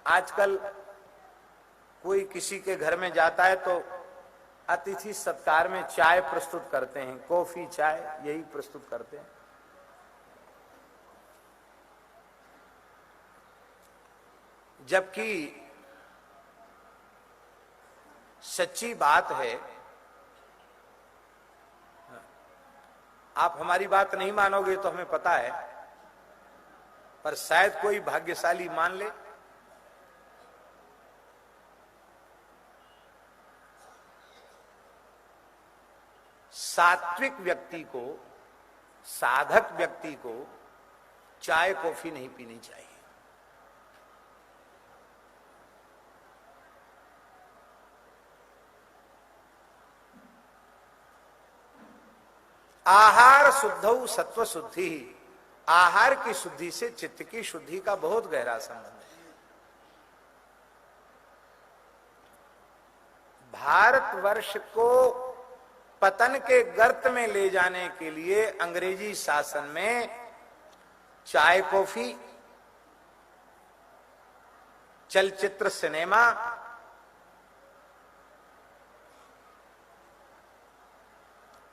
आजकल कोई किसी के घर में जाता है तो अतिथि सत्कार में चाय प्रस्तुत करते हैं, कॉफी चाय यही प्रस्तुत करते हैं। जबकि सच्ची बात है, आप हमारी बात नहीं मानोगे तो हमें पता है, पर शायद कोई भाग्यशाली मान ले। सात्विक व्यक्ति को, साधक व्यक्ति को चाय कॉफी नहीं पीनी चाहिए। आहार शुद्धौ सत्व शुद्धि, आहार की शुद्धि से चित्त की शुद्धि का बहुत गहरा संबंध है। भारतवर्ष को पतन के गर्त में ले जाने के लिए अंग्रेजी शासन में चाय कॉफी, चलचित्र सिनेमा,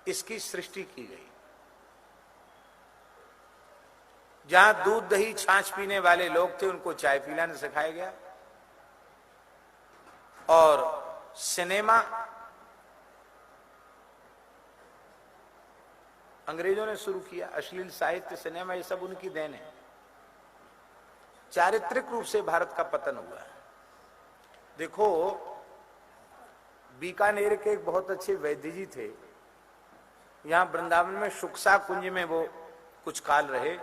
इसकी सृष्टि की गई। जहां दूध दही छाछ पीने वाले लोग थे उनको चाय पिलाने सिखाया गया, और सिनेमा अंग्रेजों ने शुरू किया। अश्लील साहित्य, सिनेमा, ये सब उनकी देन है। चारित्रिक रूप से भारत का पतन हुआ है। देखो, बीकानेर के एक बहुत अच्छे वैद्य जी थे, यहां वृंदावन में शुक्सा कुंज में वो कुछ काल रहे।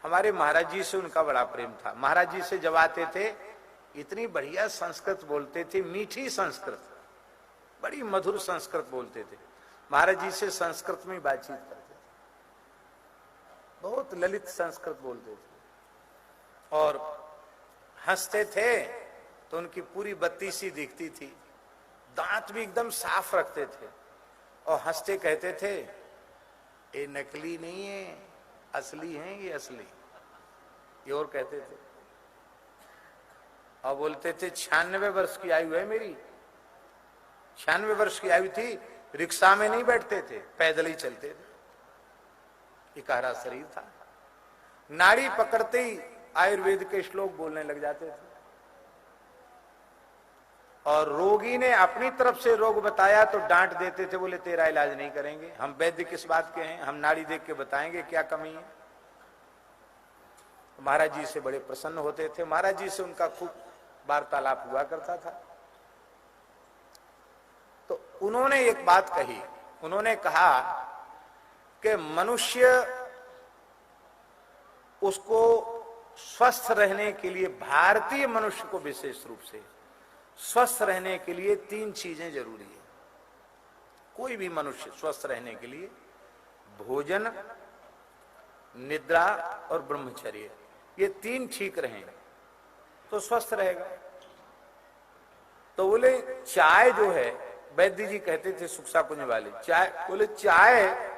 हमारे महाराज जी से उनका बड़ा प्रेम था। महाराज जी से जब आते थे इतनी बढ़िया संस्कृत बोलते थे, मीठी संस्कृत, बड़ी मधुर संस्कृत बोलते थे। महाराज जी से संस्कृत में बातचीत करते थे, बहुत ललित संस्कृत बोलते थे, और हंसते थे तो उनकी पूरी बत्ती सी दिखती थी। दांत भी एकदम साफ रखते थे, और हंसते कहते थे, ये नकली नहीं है, असली है, ये असली। ये और कहते थे, और बोलते थे 96 वर्ष की आयु है मेरी। 96 वर्ष की आयु थी, रिक्शा में नहीं बैठते थे, पैदल ही चलते थे। इकारा शरीर था। नाड़ी पकड़ते ही आयुर्वेद के श्लोक बोलने लग जाते थे, और रोगी ने अपनी तरफ से रोग बताया तो डांट देते थे, बोले तेरा इलाज नहीं करेंगे, हम वैद्य किस बात के हैं, हम नाड़ी देख के बताएंगे क्या कमी है। महाराज जी से बड़े प्रसन्न होते थे। महाराज जी से उनका खूब वार्तालाप हुआ करता था। तो उन्होंने एक बात कही, उन्होंने कहा कि मनुष्य उसको स्वस्थ रहने के लिए, भारतीय मनुष्य को विशेष रूप से स्वस्थ रहने के लिए 3 चीजें जरूरी है। कोई भी मनुष्य स्वस्थ रहने के लिए भोजन, निद्रा और ब्रह्मचर्य, ये 3 ठीक रहें तो स्वस्थ रहेगा। तो बोले चाय जो है, वैद्य जी कहते थे सुक्सा कुंज वाले, चाय, बोले चाय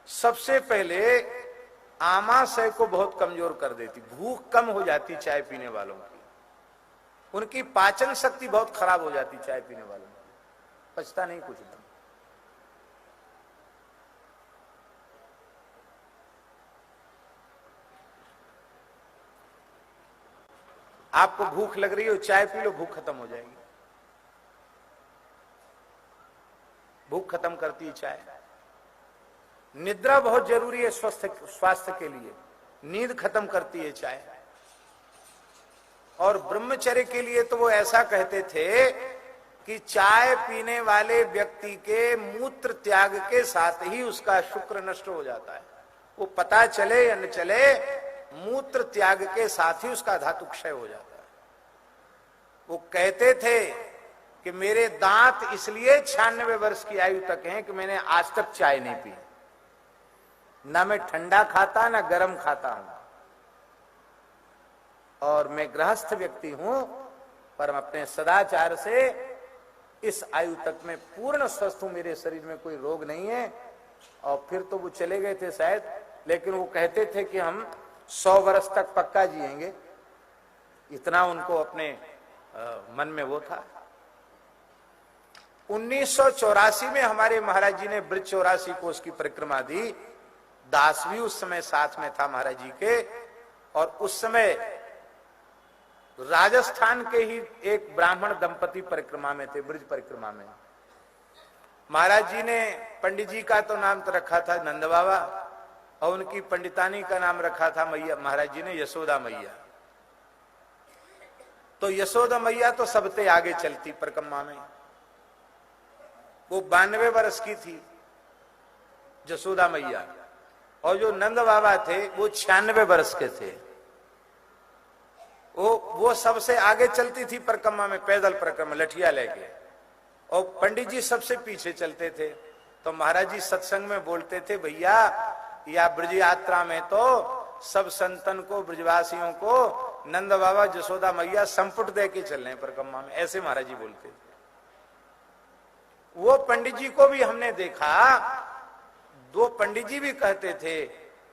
सबसे पहले आमाशय को बहुत कमजोर कर देती, भूख कम हो जाती चाय पीने वालों की, उनकी पाचन शक्ति बहुत खराब हो जाती चाय पीने वालों की, पचता नहीं कुछ एकदम। आपको भूख लग रही हो, चाय पी लो, भूख खत्म हो जाएगी। भूख खत्म करती है चाय। निद्रा बहुत जरूरी है स्वास्थ्य के लिए, नींद खत्म करती है चाय। और ब्रह्मचर्य के लिए तो वो ऐसा कहते थे कि चाय पीने वाले व्यक्ति के मूत्र त्याग के साथ ही उसका शुक्र नष्ट हो जाता है। वो पता चले या न चले, मूत्र त्याग के साथ ही उसका धातु क्षय हो जाता है। वो कहते थे कि मेरे दांत इसलिए 96 वर्ष की आयु तक हैं कि मैंने आज तक चाय नहीं पी, ना मैं ठंडा खाता ना गर्म खाता हूं, और मैं गृहस्थ व्यक्ति हूं, पर अपने सदाचार से इस आयु तक में पूर्ण स्वस्थ हूं, मेरे शरीर में कोई रोग नहीं है। और फिर तो वो चले गए थे शायद, लेकिन वो कहते थे कि हम 100 वर्ष तक पक्का जिएंगे, इतना उनको अपने मन में वो था। 1984 में हमारे महाराज जी ने ब्रज 84 कोस की परिक्रमा दी। दास भी उस समय साथ में था महाराज जी के, और उस समय राजस्थान के ही एक ब्राह्मण दंपति परिक्रमा में थे, ब्रज परिक्रमा में। महाराज जी ने पंडित जी का तो नाम तो रखा था नंद बाबा, और उनकी पंडितानी का नाम रखा था मैया, महाराज जी ने यशोदा मैया। तो यशोदा मैया तो सबसे आगे चलती परिक्रमा में, वो 92 वर्ष की थी यशोदा मैया, और जो नंद बाबा थे वो 96 वर्ष के थे। वो सबसे आगे चलती थी परिक्रमा में, पैदल परिक्रमा लठिया लेके, और पंडित जी सबसे पीछे चलते थे। तो महाराज जी सत्संग में बोलते थे, भैया या ब्रज यात्रा में तो सब संतन को, ब्रजवासियों को नंद बाबा यशोदा मैया संपुट दे के चल रहे हैं परिक्रमा में, ऐसे महाराज जी बोलते थे। वो पंडित जी को भी हमने देखा, 2 पंडित जी भी कहते थे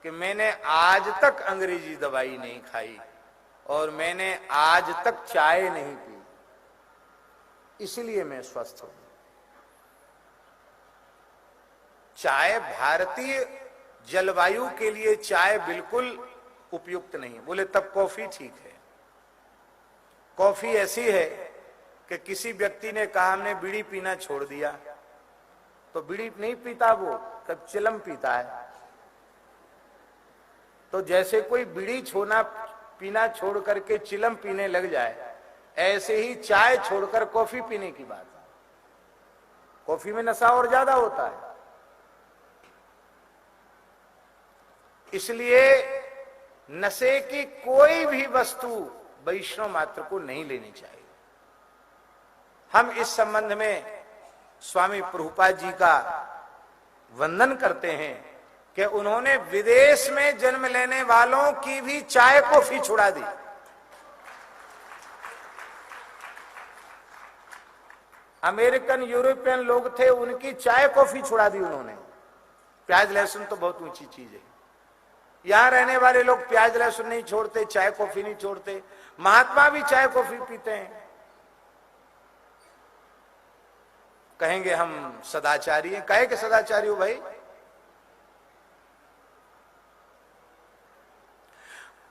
कि मैंने आज तक अंग्रेजी दवाई नहीं खाई और मैंने आज तक चाय नहीं पी, इसलिए मैं स्वस्थ हूं। चाय, भारतीय जलवायु के लिए चाय बिल्कुल उपयुक्त नहीं। बोले तब कॉफी ठीक है। कॉफी ऐसी है कि किसी व्यक्ति ने कहा हमने बीड़ी पीना छोड़ दिया, तो बीड़ी नहीं पीता वो, तब चिलम पीता है। तो जैसे कोई बीड़ी पीना छोड़ करके चिलम पीने लग जाए, ऐसे ही चाय छोड़कर कॉफी पीने की बात है। कॉफी में नशा और ज्यादा होता है, इसलिए नशे की कोई भी वस्तु वैष्णव मात्र को नहीं लेनी चाहिए। हम इस संबंध में स्वामी प्रभुपाद जी का वंदन करते हैं कि उन्होंने विदेश में जन्म लेने वालों की भी चाय कॉफी छुड़ा दी। अमेरिकन यूरोपियन लोग थे, उनकी चाय कॉफी छुड़ा दी उन्होंने। प्याज लहसुन तो बहुत ऊंची चीज है, यहां रहने वाले लोग प्याज लहसुन नहीं छोड़ते, चाय कॉफी नहीं छोड़ते। महात्मा भी चाय कॉफी पीते हैं। कहेंगे हम सदाचारी हैं, कहे कि सदाचारी हो भाई।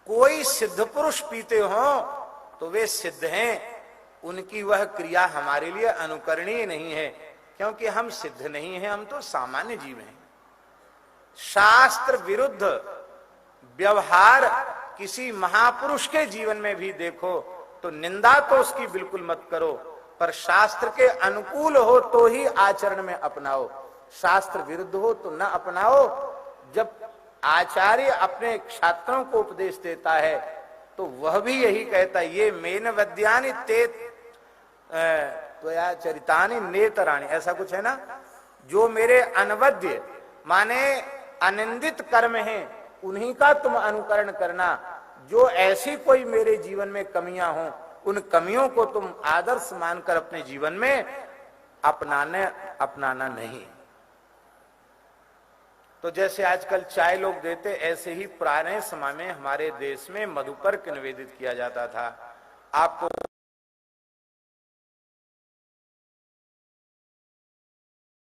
कोई सिद्ध पुरुष पीते हो तो वे सिद्ध हैं, उनकी वह क्रिया हमारे लिए अनुकरणीय नहीं है, क्योंकि हम सिद्ध नहीं हैं, हम तो सामान्य जीव हैं। शास्त्र विरुद्ध व्यवहार किसी महापुरुष के जीवन में भी देखो तो निंदा तो उसकी बिल्कुल मत करो, पर शास्त्र के अनुकूल हो तो ही आचरण में अपनाओ, शास्त्र विरुद्ध हो तो न अपनाओ। जब आचार्य अपने छात्रों को उपदेश देता है तो वह भी यही कहता है, ये मेन वद्यानि ते त्वया चरितानि नेतराणि, ऐसा कुछ है ना। जो मेरे अनवद्य माने अनिंदित कर्म हैं उन्हीं का तुम अनुकरण करना। जो ऐसी कोई मेरे जीवन में कमियां हों, उन कमियों को तुम आदर्श मानकर अपने जीवन में अपनाना नहीं। तो जैसे आजकल चाय लोग देते, ऐसे ही पुराने समय में हमारे देश में मधुपर्क निवेदित किया जाता था। आपको